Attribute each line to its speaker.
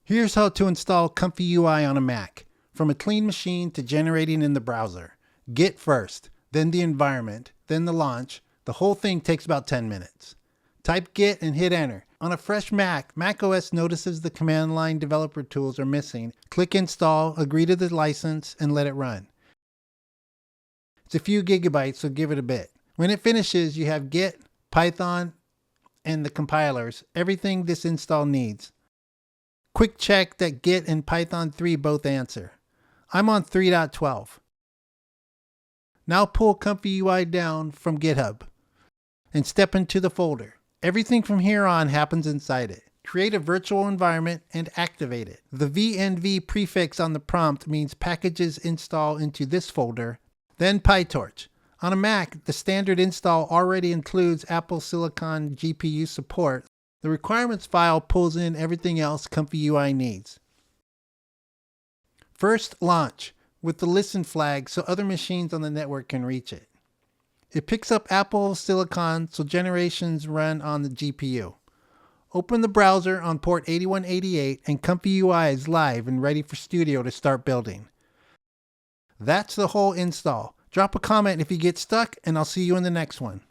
Speaker 1: Here's how to install ComfyUI on a Mac. From a clean machine to generating in the browser. Git first, then the environment, then the launch. The whole thing takes about 10 minutes. Type Git and hit enter. On a fresh Mac, macOS notices the command line developer tools are missing. Click install, agree to the license, and let it run. It's a few gigabytes, so give it a bit. When it finishes, you have Git, Python, and the compilers, everything this install needs. Quick check that Git and Python 3 both answer. I'm on 3.12. Now pull ComfyUI down from GitHub and step into the folder. Everything from here on happens inside it. Create a virtual environment and activate it. The venv prefix on the prompt means packages install into this folder, then PyTorch. On a Mac, the standard install already includes Apple Silicon GPU support. The requirements file pulls in everything else ComfyUI needs. First, launch with the listen flag so other machines on the network can reach it. It picks up Apple Silicon so generations run on the GPU. Open the browser on port 8188 and ComfyUI is live and ready for Studio to start building. That's the whole install. Drop a comment if you get stuck, and I'll see you in the next one.